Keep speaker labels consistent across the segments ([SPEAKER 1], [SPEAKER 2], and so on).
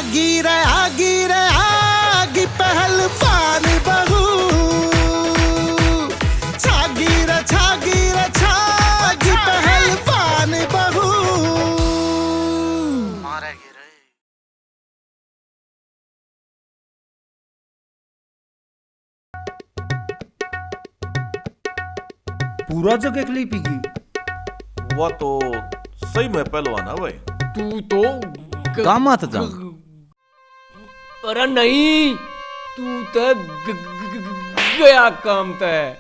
[SPEAKER 1] आगी रे आगी पहलवान बहू छागी रे छागी पहलवान बहू मारेगी रे।
[SPEAKER 2] पूरा जग एकली पीगी।
[SPEAKER 3] वो तो सही में पहलवान है भाई।
[SPEAKER 4] तू तो
[SPEAKER 5] काम मत जा।
[SPEAKER 4] अरे नहीं, तू तो गया काम तय।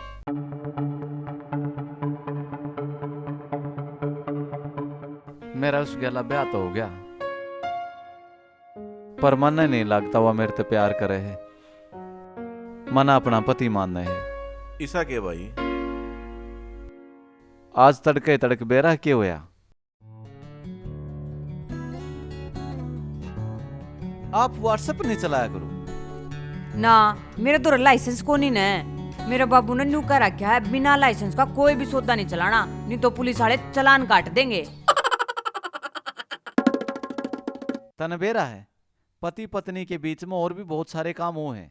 [SPEAKER 5] मेरा उस गला ब्याह तो हो गया, पर मन नहीं लगता वो मेरे से प्यार करे है। मना अपना पति मानना है।
[SPEAKER 3] ईसा के भाई
[SPEAKER 5] आज तड़के तड़क बेरा क्यों होया? आप व्हाट्सएप नहीं चलाया करो
[SPEAKER 6] ना। मेरे तो लाइसेंस को नहीं न। मेरे बाबू ने न्यू कर रखा है, बिना लाइसेंस का कोई भी सौदा नहीं चलाना, नहीं तो पुलिस वाले चालान काट देंगे।
[SPEAKER 5] तने बेरा है, पति पत्नी के बीच में और भी बहुत सारे काम हो हैं।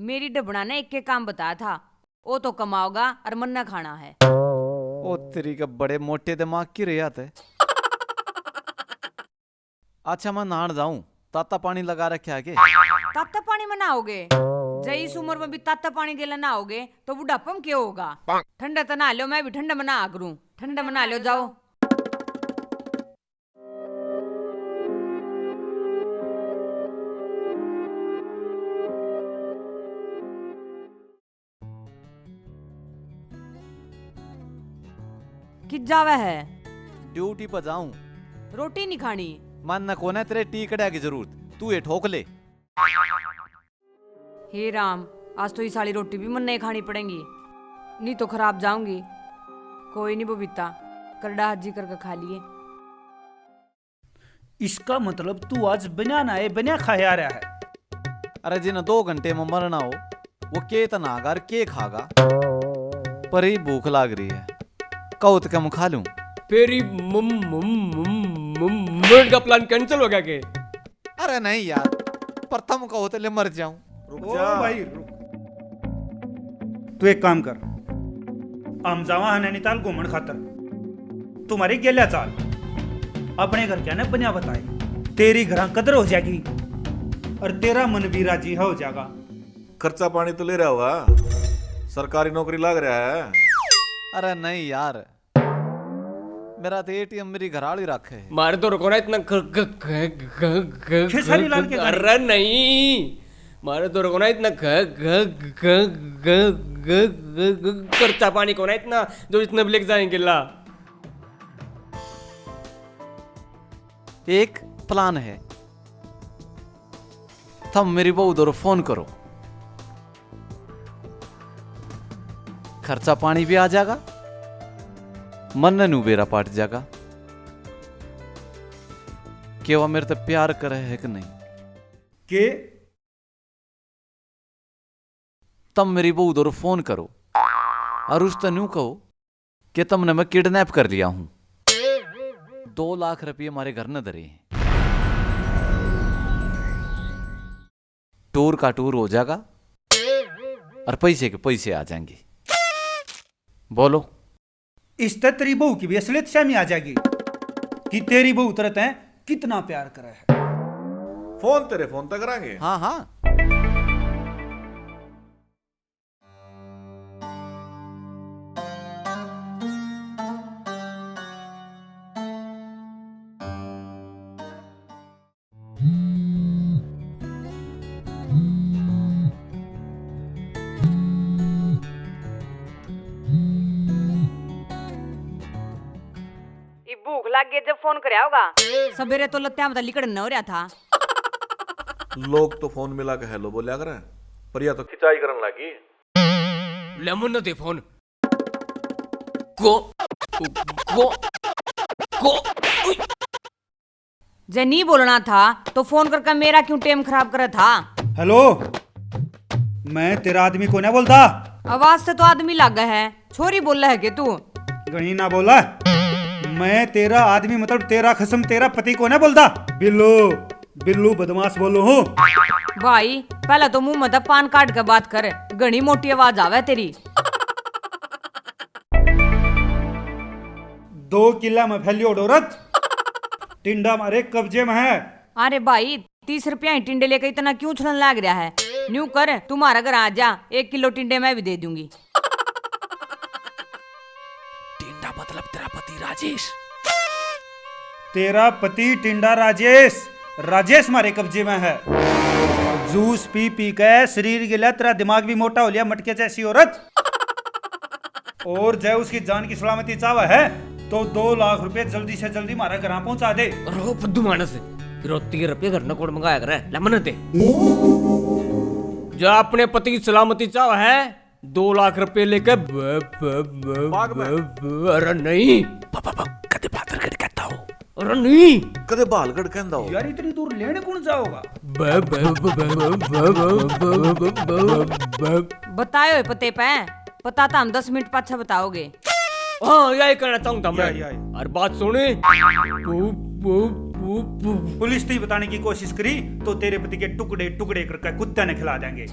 [SPEAKER 6] मेरी डबड़ा ने एक काम बताया था, वो तो कमाओगा और मन्ना खाना है।
[SPEAKER 5] ओ तेरी का बड़े मोटे दिमाग की रही आते। अच्छा मैं नहान जाऊं, ताता पानी लगा रखे आगे।
[SPEAKER 6] ताता पानी में नहाओगे? जई इस उम्र में भी ताता पानी के लिए नहाओगे तो बुढ़ापा में क्या होगा? ठंडा तो नहा लो, मैं भी ठंडा में नहा करूं। ठंडा में नहा लो, जाओ। किस जावे है?
[SPEAKER 5] ड्यूटी पर जाऊं।
[SPEAKER 6] रोटी नहीं खानी?
[SPEAKER 5] मन न कोने तेरे टी कड़ा की जरूरत, तू ये ठोक ले।
[SPEAKER 6] हे राम, आज तो ये साली रोटी भी मन नहीं खानी पड़ेगी, नहीं तो खराब जाऊंगी। कोई नहीं बबीता, करड़ा हाजी करके खा लिए।
[SPEAKER 2] इसका मतलब तू आज बना ना है, बना खाया रहा है।
[SPEAKER 5] अरे जिन्हें 2 घंटे में मरना हो वो के तनागर के खागा, पर ही भूख लाग रही है। कहो तो कम खा लूं।
[SPEAKER 4] तेरी मर्ड का प्लान कैंसिल हो गया के?
[SPEAKER 5] अरे नहीं यार, प्रथम कहो तो ले मर जाऊं।
[SPEAKER 3] रुक
[SPEAKER 2] ओ
[SPEAKER 3] जा
[SPEAKER 2] भाई रुक। तू एक काम कर, हम जावा है नैनीताल घूमन खातर। तुम्हारी गेल्या चाल अपने घर क्या ने बनिया बताए, तेरी घर कदर हो जाएगी और तेरा मन भी राजी हो जाएगा।
[SPEAKER 3] खर्चा पानी तो ले रहा होगा, सरकारी नौकरी लग रहा है।
[SPEAKER 5] अरे नहीं यार, मेरा तो एटीएम मेरी घराड़ी रखे है।
[SPEAKER 4] मारे तो रुको ना इतना
[SPEAKER 2] खेसारी लाल के गाने।
[SPEAKER 4] अरे नहीं, मारे तो रुको ना इतना खर्चा पानी को ना इतना जो इतने ब्लेक जाएंगे ला।
[SPEAKER 5] एक प्लान है, तुम मेरी बहू दो फोन करो, खर्चा पानी भी आ जाएगा, मन नू बेरा पाट जाएगा। कि वह मेरे से प्यार करे है कि नहीं?
[SPEAKER 2] के
[SPEAKER 5] तुम मेरी बहू दो फोन करो और उस तनु कहो कि तुमने मैं किडनैप कर लिया हूं। 2 लाख रुपये हमारे घर न धरे हैं। टूर का टूर हो जाएगा और पैसे के पैसे आ जाएंगे। बोलो।
[SPEAKER 2] इस तरह तेरी बहू की भी असलियत सामने आ जाएगी कि तेरी बहू तरह तैं कितना प्यार करा है।
[SPEAKER 3] फोन तेरे फोन तक कराएंगे।
[SPEAKER 5] हाँ हाँ।
[SPEAKER 6] भूख लग गई जब फोन कराया होगा। सवेरे तो लत्या में लिकड़ न हो रहा था।
[SPEAKER 3] लोग तो फोन मिला के हेलो बोलिया करे, पर या तो खिंचाई करने लगी।
[SPEAKER 4] लेमन दे फोन को
[SPEAKER 6] जे नहीं बोलना था तो फोन करके मेरा क्यों टाइम खराब करा था?
[SPEAKER 2] हेलो, मैं तेरा आदमी को नहीं बोलता।
[SPEAKER 6] आवाज से तो आदमी लगा है, छोरी बोल रहा है कि तू?
[SPEAKER 2] गणी ना बोला, मैं तेरा आदमी मतलब तेरा खसम तेरा पति को ना बोलता। बिल्लू बिल्लू बदमाश बोलो हूँ।
[SPEAKER 6] भाई पहले तो मुंह मत पान काट के बात कर, घनी मोटी आवाज आवे तेरी।
[SPEAKER 2] 2 किला में फैली औरत, टिंडा मारे कब्जे में है।
[SPEAKER 6] अरे भाई 30 रुपया ही टिंडे लेकर इतना क्यों उछलन लग रहा है? न्यू कर, तुम्हारा घर आ जा, 1 किलो टिंडे मैं भी दे दूंगी।
[SPEAKER 5] टिंडा मतलब तेरा पति राजेश।
[SPEAKER 2] तेरा पति टिंडा राजेश, राजेश मारे कब्जे में है। जूस पी पी के शरीर गिला, तेरा दिमाग भी मोटा हो लिया मटके जैसी औरत। और जय उसकी जान की सलामती चावा है तो 2 लाख रुपए जल्दी से जल्दी मारा घर पहुंचा दे।
[SPEAKER 4] रो फद्दू मानस फिर 30 रुपये घर न कोड मंगाया करे लमनते। जो अपने पति की सलामती चाह है 2 लाख रुपए लेके अरे नहीं
[SPEAKER 5] कदे पाथरगढ़ कहता हो।
[SPEAKER 4] अरे नहीं
[SPEAKER 3] कदे बालगढ़ कहंदा हो।
[SPEAKER 2] यार इतनी दूर लेने कौन जाओगा?
[SPEAKER 6] बताओ पते पे, पता था हम 10 मिनट पाछा बताओगे।
[SPEAKER 4] हाँ यही करना चाहूंगा मैं।
[SPEAKER 2] यही।
[SPEAKER 4] और बात सुने,
[SPEAKER 2] पुलिस थी बताने की कोशिश करी तो तेरे पति के टुकड़े टुकड़े करके कुत्ते ने खिला देंगे।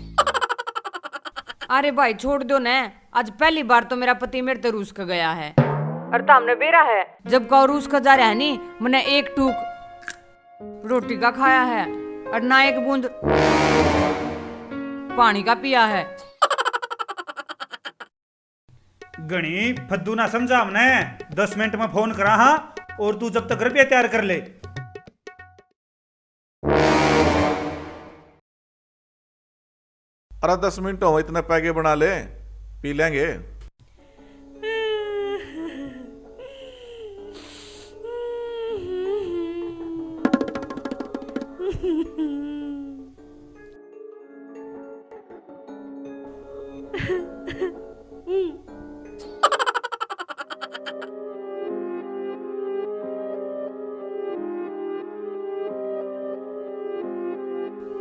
[SPEAKER 6] अरे भाई छोड़ दो न, आज पहली बार तो मेरा पति मेरे तो रूस का गया है। और तामने बेरा है जब का रूस का जा रहा है नी, मैंने 1 टूक रोटी का खाया है और ना 1 बूंद पानी का पिया है।
[SPEAKER 2] गणी फद्दू ना समझा हमने। 10 मिनट में फोन करा हाँ, और तू जब तक रुपया तैयार कर ले।
[SPEAKER 3] अरे 10 मिनट हो इतने पैके बना ले, पी लेंगे।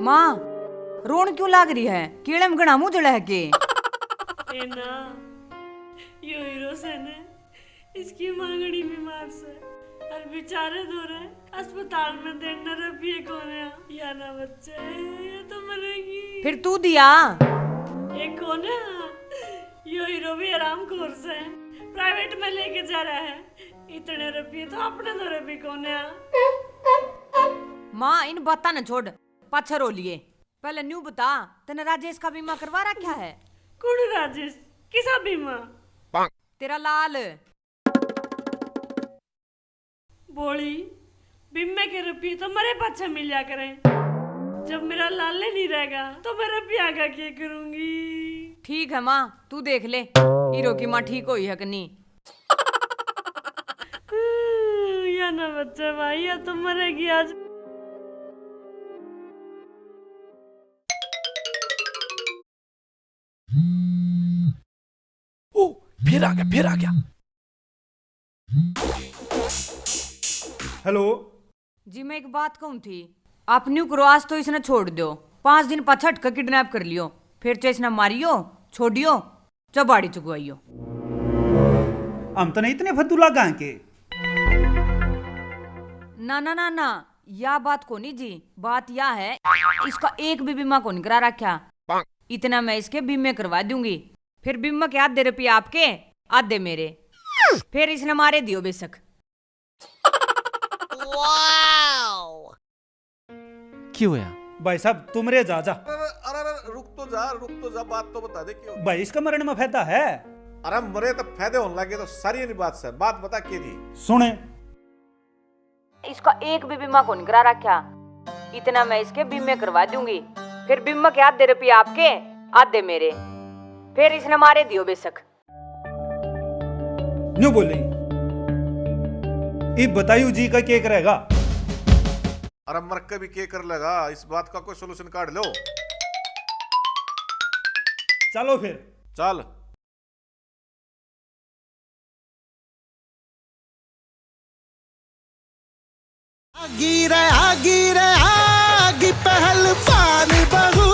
[SPEAKER 6] माँ रोन क्यों लाग रही है? कीड़े में गणा मुंह जड़ा है के?
[SPEAKER 7] ए ना यो हीरो से ने इसकी मांगड़ी बीमार से और बेचारे दो रहे अस्पताल में देना रुपये कौन है या ना बच्चे ये तो मरेगी।
[SPEAKER 6] फिर तू दिया?
[SPEAKER 7] एक कौन है यो हीरो भी आराम खोर से प्राइवेट में लेके जा रहा है, इतने रुपये तो अपने दो रुपये कौन है।
[SPEAKER 6] माँ इन बाता न छोड़, पाछा रो लिए। पहले न्यू बता, तने राजेश का बीमा करवा रखा है?
[SPEAKER 7] कौन राजेश? किसा बीमा?
[SPEAKER 6] तेरा लाल।
[SPEAKER 7] बोली बीमे के रुपये तो मेरे पाछे मिल जा करें, जब मेरा लाल नहीं रहेगा तो मैं रुपया का क्या करूंगी।
[SPEAKER 6] ठीक है माँ, तू देख ले हीरो की माँ ठीक हुई है कि नहीं।
[SPEAKER 7] या ना बच्चा भाई, या तो मरेगी आज।
[SPEAKER 5] फिर आ गया।
[SPEAKER 2] हेलो
[SPEAKER 6] जी मैं एक बात कहूँ थी, आप न्यू करो, आज तो इसने छोड़ दो। 5 दिन पछट कर किडनैप कर लियो, फिर तो इसने मारियो छोड़ियो चबाड़ी चुकवाइयो।
[SPEAKER 2] हम तो नहीं इतने फद्दू लगा के।
[SPEAKER 6] ना ना ना ना, या बात को नहीं जी, बात या है इसका एक भी बीमा को नहीं करा रखा। इतना मैं इसके बीमे करवा दूंगी, फिर बीमा के आधे रुपये आपके आधे मेरे, फिर इसने मारे दियो बेशक।
[SPEAKER 5] क्यों होया?
[SPEAKER 2] भाई साहब तुम रे जा।
[SPEAKER 3] अरे रुक तो जा, बात तो बता दे क्यों।
[SPEAKER 2] भाई इसका मरण में फायदा है।
[SPEAKER 3] अरे मरे तो फायदे होने लगे तो सारी नहीं बात सर, बात बता के थी।
[SPEAKER 2] सुने,
[SPEAKER 6] इसका एक भी बीमा को नहीं करा रखा, इतना मैं इसके बीमे करवा दूंगी, फिर बीमा के आधे रुपये आपके आधे मेरे, फिर इसने मारे दियो बेशक।
[SPEAKER 2] न्यू बोली ये बताइयो जी का केक रहेगा।
[SPEAKER 3] अरे मर के भी के कर लेगा, इस बात का कोई सोल्यूशन काट लो।
[SPEAKER 2] चलो फिर
[SPEAKER 3] चल
[SPEAKER 1] आगी रे आगी पहलवान बहू